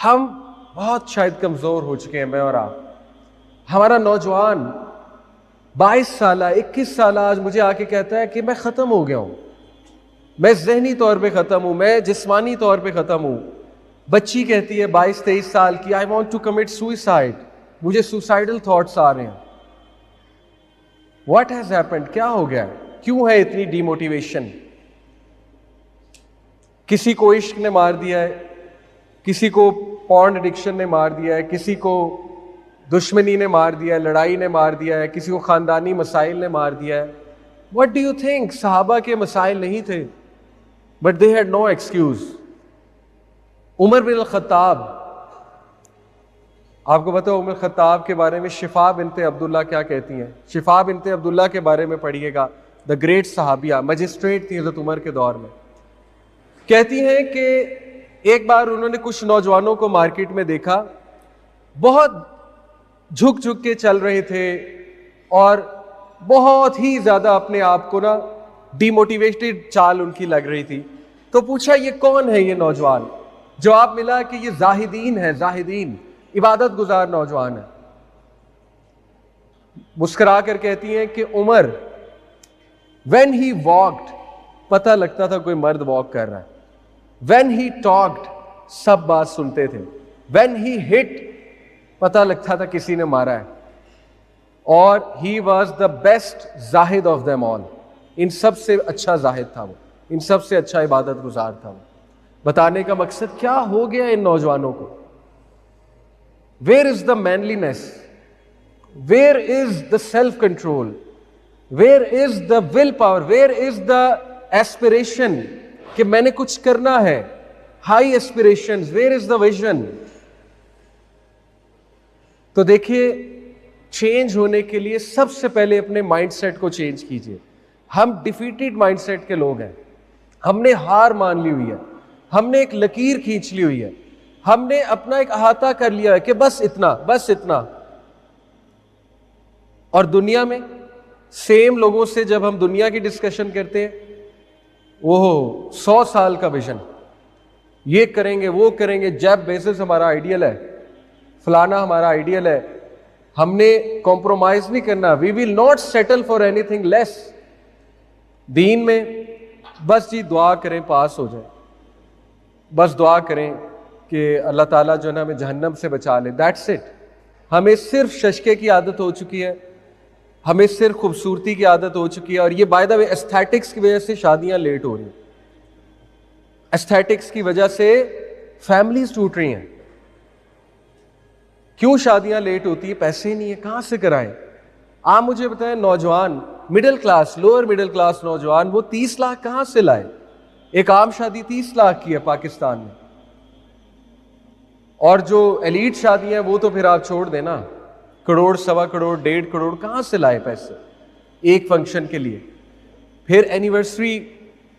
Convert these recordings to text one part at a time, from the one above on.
ہم بہت شاید کمزور ہو چکے ہیں، میں اور آپ. ہمارا نوجوان 22 سالہ 21 سالہ آج مجھے آ کے کہتا ہے کہ میں ختم ہو گیا ہوں، میں ذہنی طور پہ ختم ہوں، میں جسمانی طور پہ ختم ہوں. بچی کہتی ہے 22-23 سال کی، I want to commit suicide, مجھے سوسائڈل تھاٹس آ رہے ہیں. What has happened? کیا ہو گیا؟ کیوں ہے اتنی ڈی موٹیویشن؟ کسی کو عشق نے مار دیا ہے، کسی کو پورن ایڈکشن نے مار دیا ہے، کسی کو دشمنی نے مار دیا ہے، لڑائی نے مار دیا ہے، کسی کو خاندانی مسائل نے مار دیا ہے. What do you think؟ صحابہ کے مسائل نہیں تھے، but they had no excuse. عمر بن الخطاب، آپ کو پتا ہے عمر خطاب کے بارے میں شفا بنت عبداللہ کیا کہتی ہیں؟ شفا بنت عبداللہ کے بارے میں پڑھیے گا، دا گریٹ صحابیہ، مجسٹریٹ تھی حضرت عمر کے دور میں. کہتی ہیں کہ ایک بار انہوں نے کچھ نوجوانوں کو مارکیٹ میں دیکھا، بہت جھک جھک کے چل رہے تھے اور بہت ہی زیادہ اپنے آپ کو نا ڈی موٹیویٹڈ چال ان کی لگ رہی تھی. تو پوچھا یہ کون ہے یہ نوجوان؟ جواب ملا کہ یہ زاہدین ہے، زاہدین، عبادت گزار نوجوان ہے. مسکرا کر کہتی ہیں کہ عمر when he walked پتہ لگتا تھا کوئی مرد واک کر رہا ہے. when he talked سب بات سنتے تھے. when he hit پتہ لگتا تھا کسی نے مارا ہے. اور he was the best Zahid of them all، ان سب سے اچھا زاہد تھا وہ، ان سب سے اچھا عبادت گزار تھا وہ. بتانے کا مقصد کیا ہو گیا ان نوجوانوں کو؟ where is the manliness؟ where is the self control؟ where is the will power؟ where is the aspiration کہ میں نے کچھ کرنا ہے؟ high aspirations، where is the vision؟ تو دیکھیے چینج ہونے کے لیے سب سے پہلے اپنے مائنڈ سیٹ کو چینج کیجیے. ہم ڈیفیٹڈ مائنڈ سیٹ کے لوگ ہیں، ہم نے ہار مان لی ہوئی ہے، ہم نے ایک لکیر کھینچ لی ہوئی ہے، ہم نے اپنا ایک احاطہ کر لیا ہے کہ بس اتنا بس اتنا. اور دنیا میں سیم لوگوں سے جب ہم دنیا کی ڈسکشن کرتے ہیں، وہ 100 سال کا ویژن، یہ کریں گے وہ کریں گے، جیف بیزوس ہمارا آئیڈیل ہے، فلانا ہمارا آئیڈیل ہے، ہم نے کمپرومائز نہیں کرنا، وی will not settle for any thing لیس. دین میں بس جی دعا کریں پاس ہو جائیں، بس دعا کریں کہ اللہ تعالیٰ جو ہے نا ہمیں جہنم سے بچا لے، دیٹس اٹ. ہمیں صرف ششکے کی عادت ہو چکی ہے، ہمیں صرف خوبصورتی کی عادت ہو چکی ہے. اور یہ بائی دا وے ایستھیٹکس کی وجہ سے شادیاں لیٹ ہو رہی ہیں، ایستھیٹکس کی وجہ سے فیملیز ٹوٹ رہی ہیں. کیوں شادیاں لیٹ ہوتی ہیں؟ پیسے ہی نہیں ہے، کہاں سے کرائیں؟ آپ مجھے بتائیں نوجوان middle class lower middle class نوجوان وہ 30 لاکھ کہاں سے لائے؟ ایک عام شادی 30 لاکھ کی ہے پاکستان میں، اور جو ایلیٹ شادیاں ہیں وہ تو پھر آپ چھوڑ دیں نا، کروڑ سوا کروڑ 1.5 کروڑ کہاں سے لائے پیسے ایک فنکشن کے لیے؟ پھر اینیورسری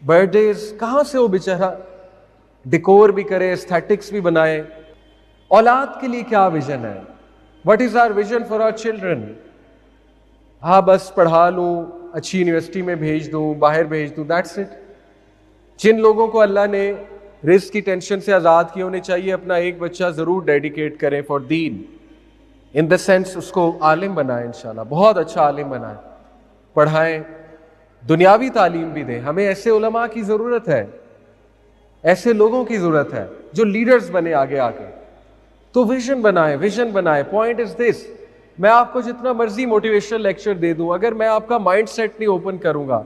برتھ ڈیز کہاں سے وہ بیچارہ ڈیکور بھی کرے، ایستھیٹکس بھی بنائے؟ اولاد کے لیے کیا ویژن ہے؟ What is our vision for our children? ہاں بس پڑھا لوں، اچھی یونیورسٹی میں بھیج دوں، باہر بھیج دوں، دیٹس اٹ. جن لوگوں کو اللہ نے رزق کی ٹینشن سے آزاد کیا، انہیں چاہیے اپنا ایک بچہ ضرور ڈیڈیکیٹ کریں for then, in the sense اس کو عالم بنائیں، انشاءاللہ بہت اچھا عالم بنائیں، پڑھائیں، دنیاوی تعلیم بھی دیں. ہمیں ایسے علماء کی ضرورت ہے، ایسے لوگوں کی ضرورت ہے جو لیڈرز بنے آگے آ کے. تو ویژن بنائیں، ویژن بنائیں. پوائنٹ از دس، میں آپ کو جتنا مرضی موٹیویشنل لیکچر دے دوں، اگر میں آپ کا مائنڈ سیٹ نہیں اوپن کروں گا،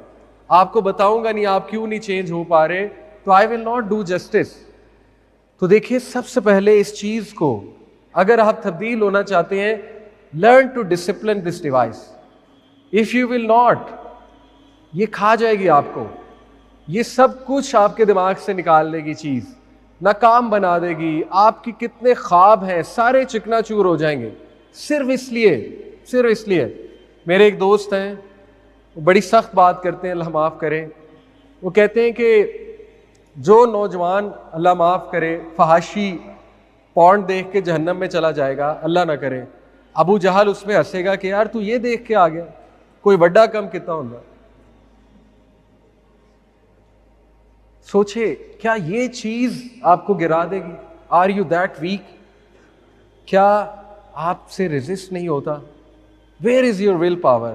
آپ کو بتاؤں گا نہیں آپ کیوں نہیں چینج ہو پا رہے، تو آئی ول ناٹ ڈو جسٹس. تو دیکھیے سب سے پہلے اس چیز کو اگر آپ تبدیل ہونا چاہتے ہیں، learn to discipline this device. If you will not, یہ کھا جائے گی آپ کو، یہ سب کچھ آپ کے دماغ سے نکال لے گی، چیز ناکام بنا دے گی. آپ کی کتنے خواب ہیں سارے چکنا چور ہو جائیں گے، صرف اس لیے. میرے ایک دوست ہیں، وہ بڑی سخت بات کرتے ہیں، اللہ معاف کرے. وہ کہتے ہیں کہ جو نوجوان اللہ معاف کرے فحاشی پورن دیکھ کے جہنم میں چلا جائے گا، اللہ نہ کرے، ابو جہل اس پہ ہنسے گا کہ یار تو یہ دیکھ کے آ گیا، کوئی بڑا کم کتنا ہوگا. سوچے کیا یہ چیز آپ کو گرا دے گی؟ Are you that weak? کیا آپ سے ریزسٹ نہیں ہوتا؟ Where is your will power?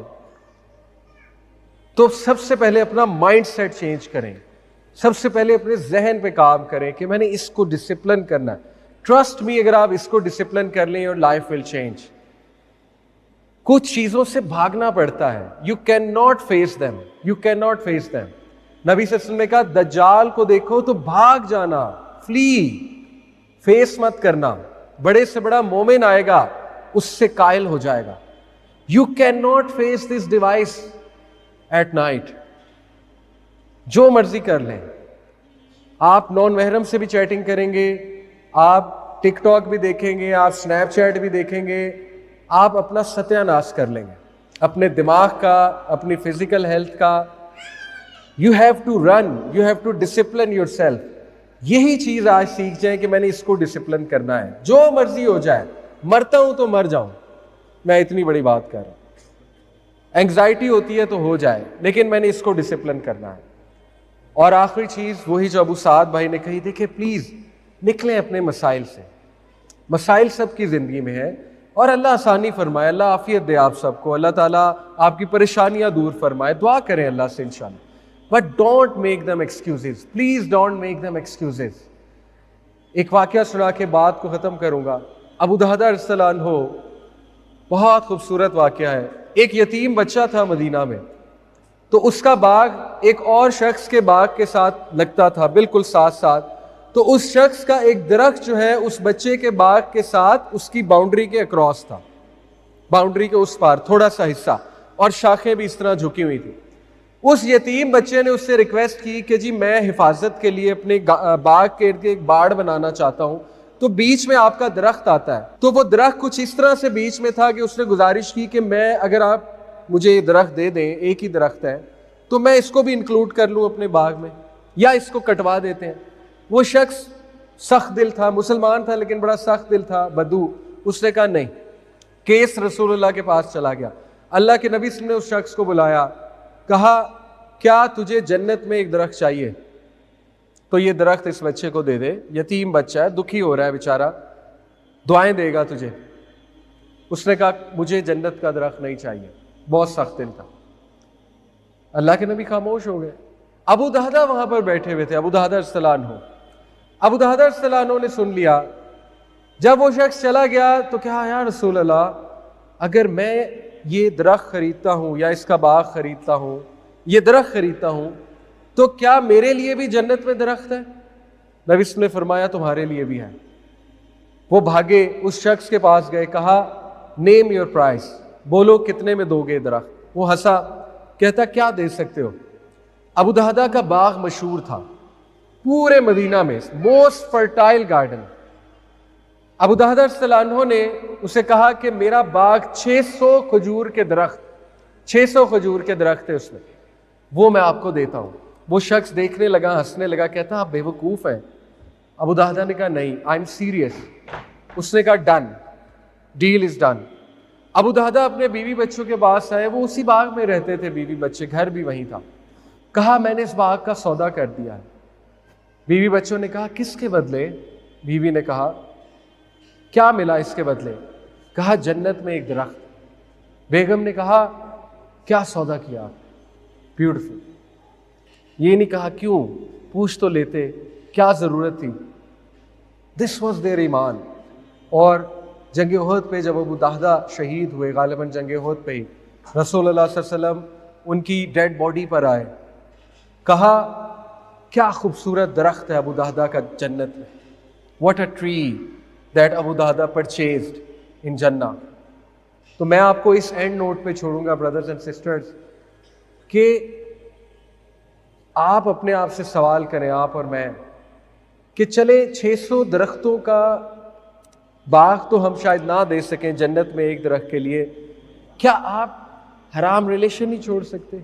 تو سب سے پہلے اپنا مائنڈ سیٹ چینج کریں, سب سے پہلے اپنے ذہن پہ کام کریں کہ میں نے اس کو ڈسپلن کرنا ہے. ٹرسٹ می, اگر آپ اس کو ڈسپلن کر لیں your life will change. کچھ چیزوں سے بھاگنا پڑتا ہے. You cannot face them. You cannot face them. نبی صلی اللہ علیہ وسلم نے کہا دجال کو دیکھو تو بھاگ جانا, فلی, فیس مت کرنا. بڑے سے بڑا مومن آئے گا اس سے قائل ہو جائے گا. You cannot face this device at night. جو مرضی کر لیں, آپ نان محرم سے بھی چیٹنگ کریں گے, آپ ٹک ٹاک بھی دیکھیں گے, آپ سنیپ چیٹ بھی دیکھیں گے, آپ اپنا ستیہ ناش کر لیں گے, اپنے دماغ کا, اپنی فزیکل ہیلتھ کا. You have to run, you have to discipline yourself. یہی چیز آج سیکھ جائیں کہ میں نے اس کو ڈسپلن کرنا ہے, جو مرضی ہو جائے, مرتا ہوں تو مر جاؤں, میں اتنی بڑی بات کر رہا ہوں. اینگزائٹی ہوتی ہے تو ہو جائے, لیکن میں نے اس کو ڈسپلن کرنا ہے. اور آخری چیز وہی جو ابو سعد بھائی نے کہی, دیکھیں پلیز نکلیں اپنے مسائل سے. مسائل سب کی زندگی میں ہے, اور اللہ آسانی فرمائے, اللہ عافیت دے آپ سب کو, اللہ تعالیٰ آپ کی پریشانیاں دور فرمائے. دعا کریں اللہ سے انشاءاللہ. But don't make them excuses. Please don't make them excuses. ایک واقعہ سنا کے بات کو ختم کروں گا. ابو دہدہ رضی اللہ عنہ, بہت خوبصورت واقعہ ہے. ایک یتیم بچہ تھا مدینہ میں, تو اس کا باغ ایک اور شخص کے باغ کے ساتھ لگتا تھا, بالکل ساتھ ساتھ. تو اس شخص کا ایک درخت جو ہے اس بچے کے باغ کے ساتھ اس کی باؤنڈری کے اکراس تھا, باؤنڈری کے اس پار تھوڑا سا حصہ, اور شاخیں بھی اس طرح جھکی ہوئی تھی. اس یتیم بچے نے اس سے ریکویسٹ کی کہ جی میں حفاظت کے لیے اپنے باغ کے ارد ایک باڑ بنانا چاہتا ہوں, تو بیچ میں آپ کا درخت آتا ہے. تو وہ درخت کچھ اس طرح سے بیچ میں تھا کہ اس نے گزارش کی کہ میں, اگر آپ مجھے یہ درخت دے دیں, ایک ہی درخت ہے, تو میں اس کو بھی انکلوڈ کر لوں اپنے باغ میں, یا اس کو کٹوا دیتے ہیں. وہ شخص سخت دل تھا, مسلمان تھا لیکن بڑا سخت دل تھا, بدو. اس نے کہا نہیں. کیس رسول اللہ کے پاس چلا گیا. اللہ کے نبی صلی اللہ علیہ وسلم نے اس شخص کو بلایا, کہا کیا تجھے جنت میں ایک درخت چاہیے تو یہ درخت اس بچے کو دے دے. یتیم بچہ ہے, دکھی ہو رہا ہے بیچارہ, دعائیں دے گا تجھے. اس نے کہا مجھے جنت کا درخت نہیں چاہیے, بہت سخت دل تھا. اللہ کے نبی خاموش ہو گئے. ابو دہدہ وہاں پر بیٹھے ہوئے تھے, ابو دہدہ رضی اللہ عنہ. ابو دہدہ رضی اللہ عنہ نے سن لیا. جب وہ شخص چلا گیا تو کہا یا رسول اللہ, اگر میں یہ درخت خریدتا ہوں یا اس کا باغ خریدتا ہوں, یہ درخت خریدتا ہوں, تو کیا میرے لیے بھی جنت میں درخت ہے؟ نبی نے فرمایا تمہارے لیے بھی ہے. وہ بھاگے, اس شخص کے پاس گئے, کہا نیم یور پرائس, بولو کتنے میں دو گے درخت. وہ ہنسا, کہتا کیا دے سکتے ہو. ابو دہدہ کا باغ مشہور تھا پورے مدینہ میں, موسٹ فرٹائل گارڈن. ابو دہدہ صلی اللہ عنہ نے اسے کہا کہ میرا باغ 600 کھجور کے درخت, 600 کھجور کے درخت ہے اس میں, وہ میں آپ کو دیتا ہوں. وہ شخص دیکھنے لگا, ہنسنے لگا, کہتا آپ بے وقوف ہیں. ابو دہدہ نے کہا نہیں, آئی ایم سیریس. اس نے کہا ڈن, ڈیل از ڈن. ابو دہدہ اپنے بیوی بچوں کے پاس آئے, وہ اسی باغ میں رہتے تھے, بیوی بچے, گھر بھی وہیں تھا. کہا میں نے اس باغ کا سودا کر دیا ہے. بیوی بچوں نے کہا کس کے بدلے؟ بیوی نے کہا کیا ملا اس کے بدلے؟ کہا جنت میں ایک درخت. بیگم نے کہا کیا سودا کیا؟ بیوٹیفل. یہ نہیں کہا کیوں, پوچھ تو لیتے, کیا ضرورت تھی. دس واز دیئر ایمان. اور جنگ احد پہ جب ابو دہدہ شہید ہوئے, غالباً جنگ احد پہ ہی, رسول اللہ صلی اللہ علیہ وسلم ان کی ڈیڈ باڈی پر آئے, کہا کیا خوبصورت درخت ہے ابو دہدہ کا جنت میں. What a tree that Abu Dahdah purchased in جنہ. تو میں آپ کو اس اینڈ نوٹ پہ چھوڑوں گا برادرز اینڈ سسٹرز, کہ آپ اپنے آپ سے سوال کریں, آپ اور میں, کہ چلے 600 درختوں کا باغ تو ہم شاید نہ دے سکیں جنت میں ایک درخت کے لیے, کیا آپ حرام ریلیشن نہیں چھوڑ سکتے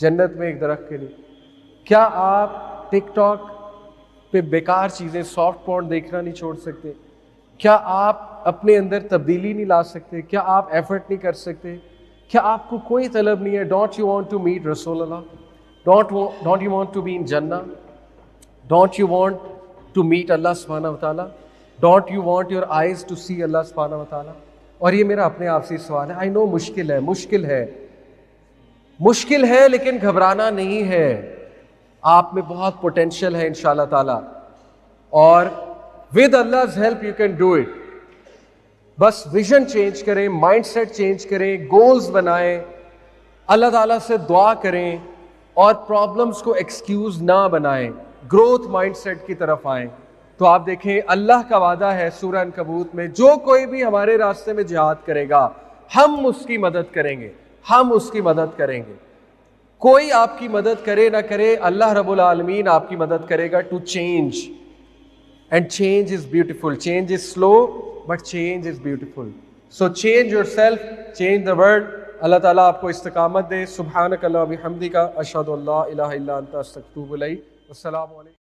جنت میں ایک درخت کے لیے؟ کیا آپ ٹک ٹاک پہ بیکار چیزیں, سافٹ پورن دیکھنا نہیں چھوڑ سکتے؟ کیا آپ اپنے اندر تبدیلی نہیں لا سکتے؟ کیا آپ ایفرٹ نہیں کر سکتے؟ کیا آپ کو کوئی طلب نہیں ہے؟ Don't you want to meet رسول اللہ؟ Don't you want to be in جنہ؟ Don't you want to meet اللہ سبحانہ و تعالیٰ؟ Don't you want your eyes to see Allah subhanahu wa ta'ala? اور یہ میرا اپنے آپ سے سوال ہے. I know مشکل ہے لیکن گھبرانا نہیں ہے. آپ میں بہت پوٹینشیل ہے انشاءاللہ تعالی, اور with Allah's help you can do it. بس ویژن چینج کریں, مائنڈ سیٹ چینج کریں, گولز بنائیں, اللہ تعالیٰ سے دعا کریں, اور پرابلمز کو ایکسکیوز نہ بنائیں, گروتھ مائنڈ سیٹ کی طرف آئیں. تو آپ دیکھیں اللہ کا وعدہ ہے سورہ عنکبوت میں, جو کوئی بھی ہمارے راستے میں جہاد کرے گا ہم اس کی مدد کریں گے, ہم اس کی مدد کریں گے. کوئی آپ کی مدد کرے نہ کرے, اللہ رب العالمین آپ کی مدد کرے گا to change. And change is beautiful. Change is slow but change is beautiful. So change yourself, change the world. اللہ تعالیٰ آپ کو استقامت دے. سبحانک اللہم و بحمدک, اشہد ان لا الہ الا انت, استغفرک و اتوب الیک. السلام علیکم.